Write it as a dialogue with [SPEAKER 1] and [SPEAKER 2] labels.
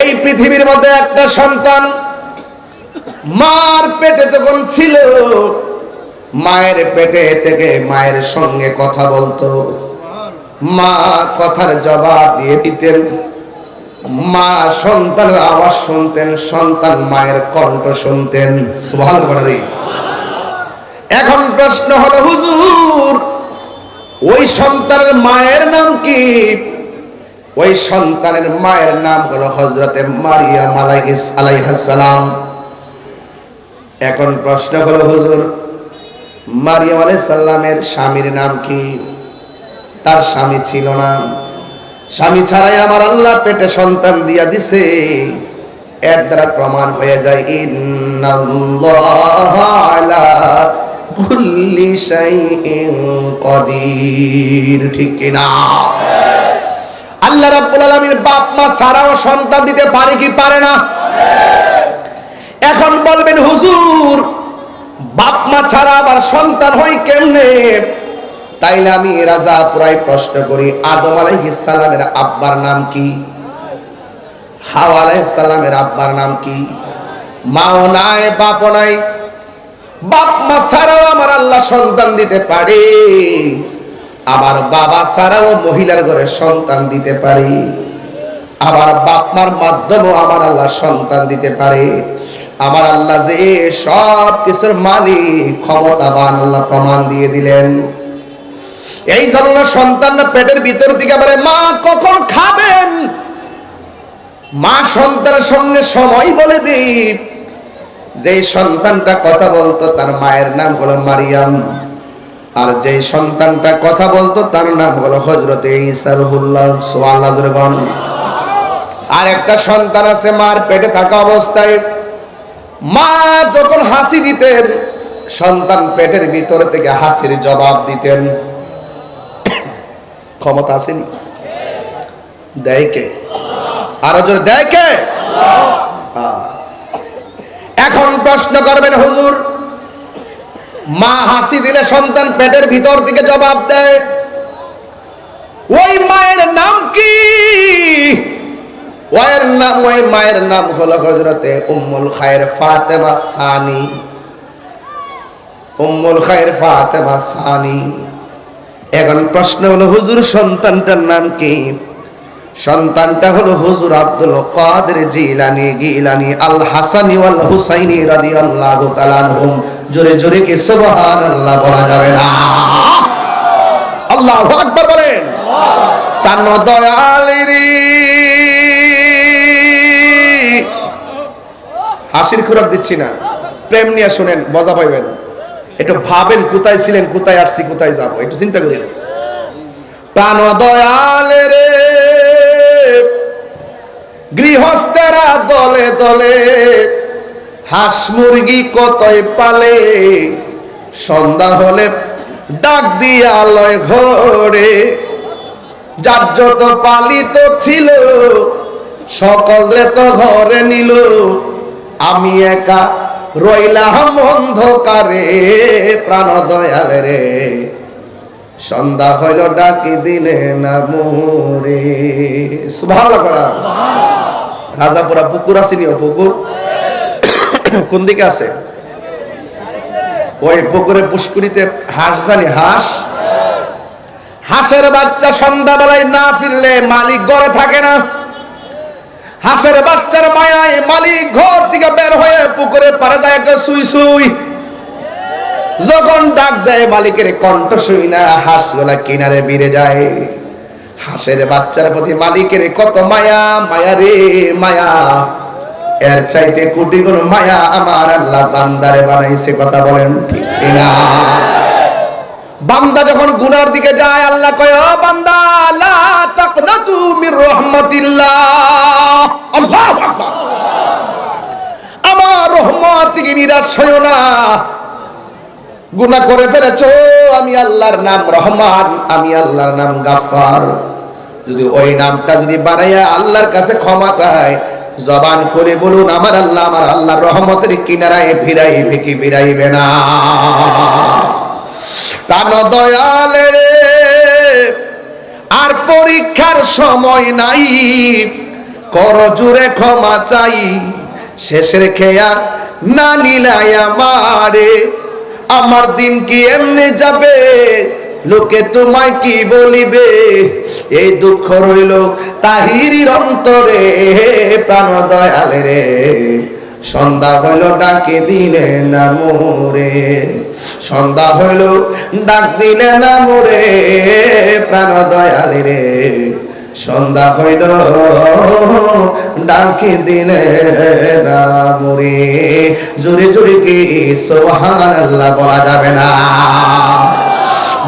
[SPEAKER 1] এই পৃথিবীর মধ্যে একটা সন্তান মার পেটে যখন ছিল, মায়ের পেটে থেকে মায়ের সঙ্গে কথা বলতো, মা কথার জবাব দিয়ে দিতেন, মা সন্তানের আওয়াজ শুনতেন, সন্তান মায়ের কণ্ঠ শুনতেন। সুবহানাল্লাহ। এখন প্রশ্ন হলো, হুজুর ওই সন্তানের মায়ের নাম কি? ওই সন্তানের মায়ের নাম হলো হযরতে মারিয়াম আলাইহিস সালাম। এখন প্রশ্ন হলো, হুজুর মারিয়াম আলাইহিস সালামের স্বামীর নাম কি? তার স্বামী ছিল না, স্বামী ছাড়াই আমার আল্লাহ পেটে সন্তান দিয়া দিছে। এর দ্বারা প্রমাণ হয়ে যায় ইন্নাল্লাহা আলা কুল্লি শাইইন কাদির। ঠিক কি না? আল্লাহ রাব্বুল আলামিন বাপ মা ছাড়াও সন্তান দিতে পারে কি পারে না? এখন বলবেন, হুজুর বাপ মা ছাড়া আবার সন্তান হয় কেমনে? তাইলে আমি রাজা পুরাই প্রশ্ন করি, আদম আলাইহিস সালামের আব্বার নাম কি? হাওয়া আলাইহিস সালামের আব্বার নাম কি? মাও নাই বাপও নাই, বাপ মা ছাড়াও আমার আল্লাহ সন্তান দিতে পারে, আবার বাবা ছাড়াও মহিলার ঘরে সন্তান দিতে পারে, আবার বাপ মার মাধ্যমেও আমার আল্লাহ সন্তান দিতে পারে। আমার আল্লাহ যে সব কিছুর মালিক, ক্ষমতাবান আল্লাহ প্রমাণ দিয়ে দিলেন। এই জন্য সন্তানরা পেটের ভিতর থেকে বলে, মা কখন খাবেন? মা সন্তানের সঙ্গে সময় বলে দিই। যে সন্তানটা কথা বলতো তার মায়ের নাম হলো মারিয়াম, আর যে সন্তানটা কথা বলতো তার নাম হলো হযরতে ঈসা রুহুল্লাহ। সুবহানাল্লাহ। আর একটা সন্তান আছে, মার পেটে থাকা অবস্থায় মা যখন হাসি দিতেন, সন্তান পেটের ভিতর থেকে হাসির জবাব দিতেন। ক্ষমতা আসেনি? দেয় কে? আরো জোরে দেয় কে? এখন প্রশ্ন করবেন, হুজুর মা হাসি দিলে সন্তান পেটের ভিতর থেকে জবাব দেয়, ওই মায়ের নাম কি? ওই মায়ের নাম হলো হযরতে উম্মুল খায়র ফাতেমা সানি। উম্মুল খায়র ফাতেমা সানি। এখন প্রশ্ন হলো, হুজুর সন্তানটার নাম কি? সন্তানটা হলো হুজুর আব্দুল কাদের জিলানী আল হাসানি ওয়াল হুসাইনি রাদিয়াল্লাহু তাআলা আনহুম। জোরে জোরে কি সুবহানাল্লাহ বলা যাবে না? আল্লাহু আকবার বলেন। তার দয়ালেরি হাসির খোরাক দিচ্ছি না, প্রেম নিয়ে শুনেন, মজা পাইবেন। একটু ভাবেন, কোথায় ছিলেন, কোথায় আসছি, কোথায় যাবো, একটু চিন্তা করেন। প্রাণ দয়ালে রে গৃহস্থেরা দলে দলে, হাঁস মুরগি কতই পালে, সন্ধ্যা হলে ডাক দিয়া লয় ঘরে। যার যত পালিত ছিল সকলে তো ঘরে নিল, আমি একা রইলাম অন্ধকারে। প্রাণ দয়ালে রে সন্ধ্যা হইল ডাকি দিলে না মোরে। সুবহানাল্লাহ। রাজাপুরা পুকুর আসেনি? ও পুকুর কোন দিকে আছে? ওই পুকুরে পুষ্করিতে হাঁস, জানি হাঁস, হাঁসের বাচ্চা সন্ধ্যাবেলায় না ফিরলে মালিক ঘরে থাকে না। হাঁসের বাচ্চার মায়ায় মালিক ঘর থেকে বের হয়ে পুকুরে পারে যায়, সুই সুই। যখন ডাক দেয় মালিকের কণ্ঠ শুই না, হাঁসগুলা কিনারে ভিড়ে যায়। হাঁসের বাচ্চার প্রতি মালিকের কত মায়া, মায়া রে মায়া। এর চাইতে কোটি গুণ মায়া আমার আল্লাহ বান্দারে বানাইছে। কথা বলেন ঠিক না? বান্দা যখন গুনার দিকে যায়, আল্লাহ কয়, ও বান্দা লা তাকনাতু মির রাহমাতিল্লাহ। আল্লাহু আকবার। আমার রহমত থেকে নিরাশ হয়ো না। গুনাহ করে ফেলেছো, আমি আল্লাহর নাম রহমান, আমি আল্লাহর নাম গাফফার। যদি ওই নামটা যদি বানাইয়া আল্লাহর কাছে ক্ষমা চায়, জবান খুলে বলুন, আমার আল্লাহ রহমতের কিনারায় ভিড়াইবে কি ভিড়াইবে না? প্রাণ দয়ালে রে আর পরীক্ষার সময় নাই, কর জুড়ে ক্ষমা চাই, শেষের খেয়া না নিলাই আমারে, আমার দিন কি এমনি যাবে, লোকে তোমায় কি বলিবে, এই দুঃখ রইল তাহিরির অন্তরে, প্রাণ দয়ালে রে, সন্ধ্যা হইল ডাকে দিলে না মোরে, সন্ধ্যা হইল ডাক দিলে না মোরে, প্রাণ দয়ালে রে, সন্ধ্যা হইল ডাকে দিলে না মোরে। জোরে জোরে কি সুবহানাল্লাহ বলা যাবে না?